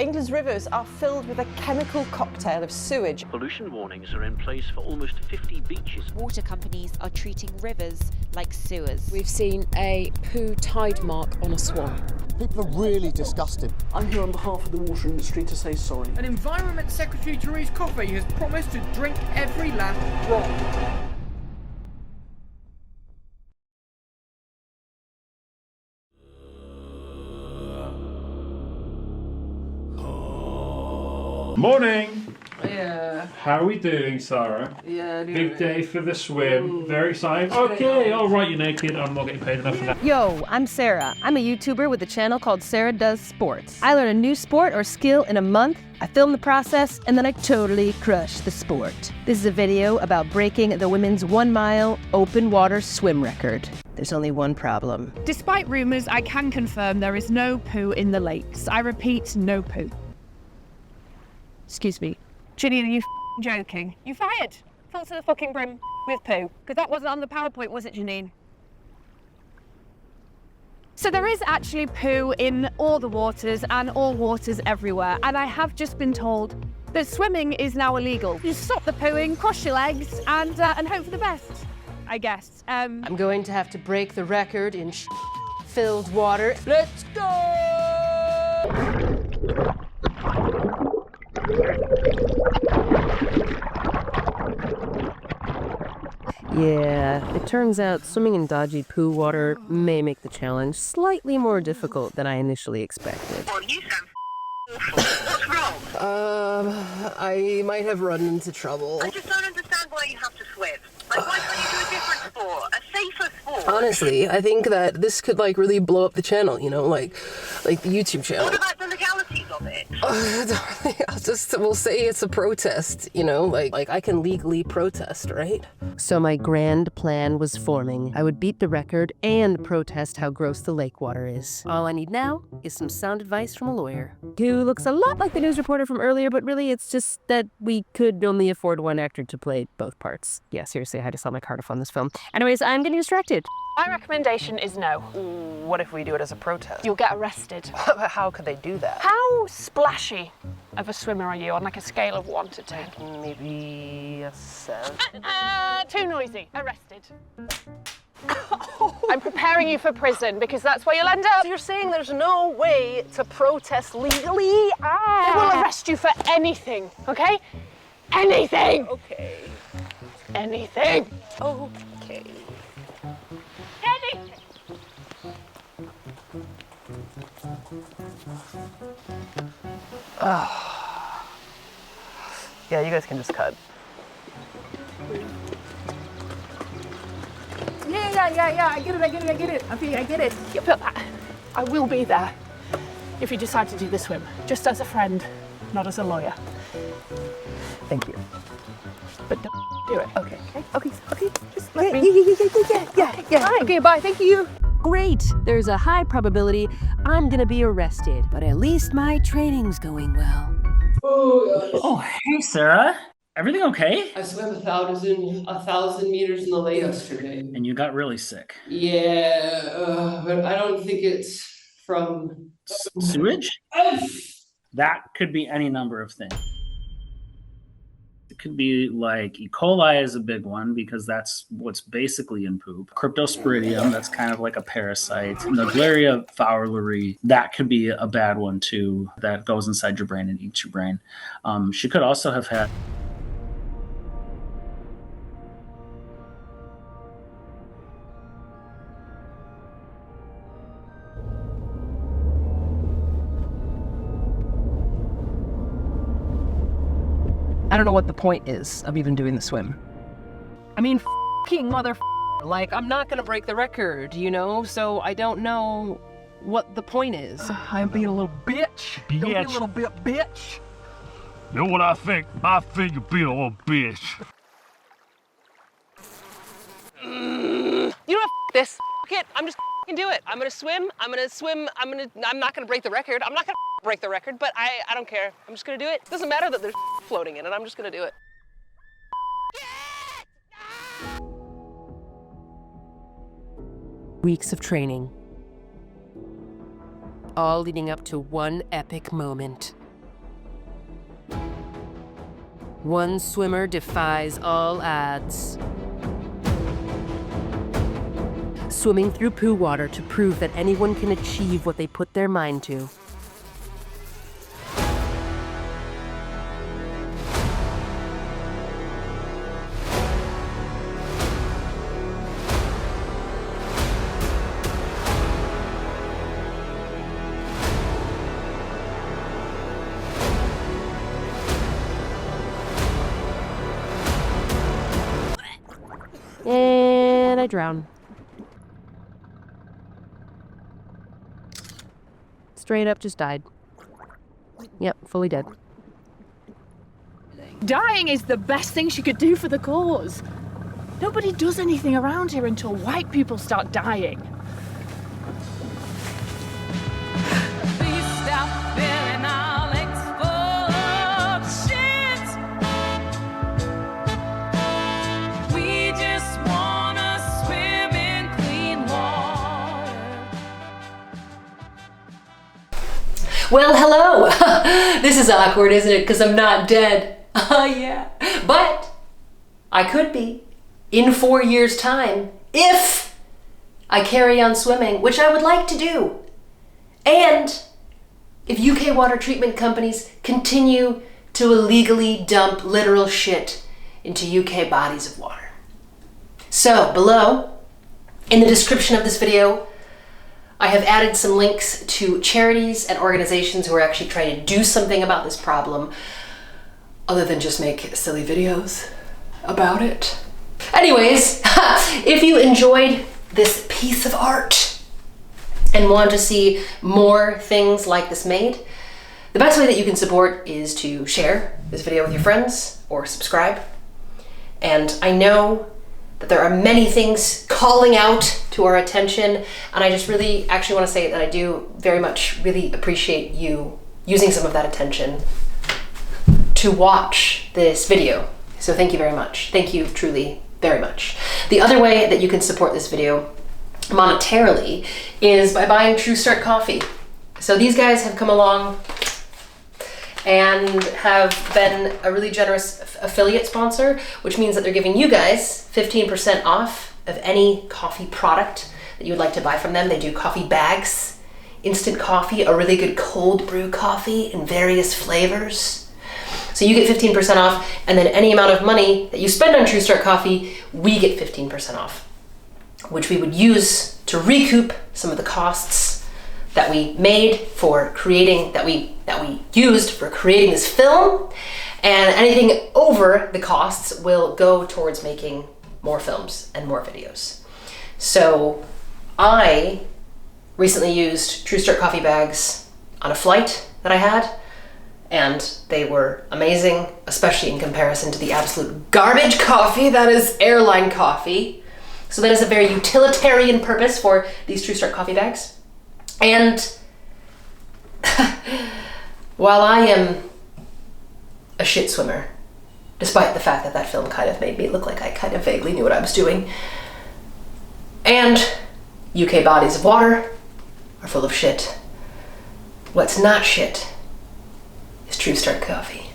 England's rivers are filled with a chemical cocktail of sewage. Pollution warnings are in place for almost 50 beaches. Water companies are treating rivers like sewers. We've seen a poo tide mark on a swan. People are really disgusted. I'm here on behalf of the water industry to say sorry. And Environment Secretary Therese Coffey has promised to drink every lamp dry. Morning! Yeah. How are we doing, Sarah? Yeah. Big day for the swim. Very excited. Okay, all right, you're naked. I'm not getting paid enough for that. Yo, I'm Sarah. I'm a YouTuber with a channel called Sarah Does Sports. I learn a new sport or skill in a month, I film the process, and then I totally crush the sport. This is a video about breaking the women's 1 mile open water swim record. There's only one problem. Despite rumours, I can confirm there is no poo in the lakes. I repeat, no poo. Excuse me. Janine, are you joking? You fired. Full to the fucking brim with poo. Because that wasn't on the PowerPoint, was it, Janine? So there is actually poo in all the waters and all waters everywhere. And I have just been told that swimming is now illegal. Just stop the pooing, cross your legs, and hope for the best, I guess. I'm going to have to break the record in filled water. Let's go! Yeah, it turns out swimming in dodgy poo water may make the challenge slightly more difficult than I initially expected. Oh, you sound awful. What's wrong? I might have run into trouble. I just don't understand why you have to swim. Like, why can't you do a different sport? A safer sport? Honestly, I think that this could, like, really blow up the channel, you know, like the YouTube channel. What about the legalities of it? We'll say it's a protest, you know, like I can legally protest, right? So my grand plan was forming. I would beat the record and protest how gross the lake water is. All I need now is some sound advice from a lawyer, who looks a lot like the news reporter from earlier, but really it's just that we could only afford one actor to play both parts. Yeah, seriously, I had to sell my car to fund this film. Anyways, I'm getting distracted. My recommendation is no. What if we do it as a protest? You'll get arrested. How could they do that? How splashy of a swimmer are you on like a scale of 1 to 10? Maybe a 7. Too noisy. Arrested. I'm preparing you for prison because that's where you'll end up. So you're saying there's no way to protest legally? They will arrest you for anything, okay? Anything! Okay. Anything! Okay. Anything! Yeah, you guys can just cut. Yeah, I get it. I get it. You feel that? I will be there if you decide to do the swim. Just as a friend, not as a lawyer. Thank you. But don't do it. Okay. Just let me. Yeah. Okay, bye. Thank you. Great! There's a high probability I'm gonna be arrested, but at least my training's going well. Oh, hey, Sarah. Everything okay? I swam 1,000 meters in the lake yesterday. And you got really sick. Yeah, but I don't think it's from Sewage? That could be any number of things. It could be like E. coli is a big one because that's what's basically in poop. Cryptosporidium, that's kind of like a parasite. Naegleria fowleri, that could be a bad one too. That goes inside your brain and eats your brain. She could also have had I don't know what the point is of even doing the swim. I mean, f***ing like, I'm not gonna break the record, you know? So I don't know what the point is. I'm being a little bitch. Don't be a little bit bitch. You know what I think? I think you're being a little bitch. You know what? This. F it. I'm just gonna do it. I'm gonna swim. I'm not gonna break the record. I'm not gonna break the record, but I don't care. I'm just gonna do it. It doesn't matter that there's floating in it. I'm just gonna do it. Weeks of training, all leading up to one epic moment. One swimmer defies all odds. Swimming through poo water to prove that anyone can achieve what they put their mind to. And I drown. Straight up just died. Yep, fully dead. Dying is the best thing she could do for the cause. Nobody does anything around here until white people start dying. Well, hello! This is awkward, isn't it? Because I'm not dead. Yeah. But I could be in 4 years' time if I carry on swimming, which I would like to do. And if UK water treatment companies continue to illegally dump literal shit into UK bodies of water. So, below, in the description of this video, I have added some links to charities and organizations who are actually trying to do something about this problem, other than just make silly videos about it. Anyways, if you enjoyed this piece of art and want to see more things like this made, the best way that you can support is to share this video with your friends or subscribe. And I know that there are many things calling out to our attention, and I just really actually want to say that I do very much really appreciate you using some of that attention to watch this video. So thank you very much. Thank you truly very much. The other way that you can support this video monetarily is by buying True Start coffee. So these guys have come along and have been a really generous affiliate sponsor, which means that they're giving you guys 15% off of any coffee product that you would like to buy from them. They do coffee bags, instant coffee, a really good cold brew coffee in various flavors. So you get 15% off, and then any amount of money that you spend on True Start coffee, we get 15% off, which we would use to recoup some of the costs that we made for creating, that we used for creating this film, and anything over the costs will go towards making more films and more videos. So I recently used True Start coffee bags on a flight that I had, and they were amazing, especially in comparison to the absolute garbage coffee that is airline coffee. So that is a very utilitarian purpose for these True Start coffee bags. And while I am a shit swimmer, despite the fact that that film kind of made me look like I kind of vaguely knew what I was doing, and UK bodies of water are full of shit, what's not shit is True Start coffee.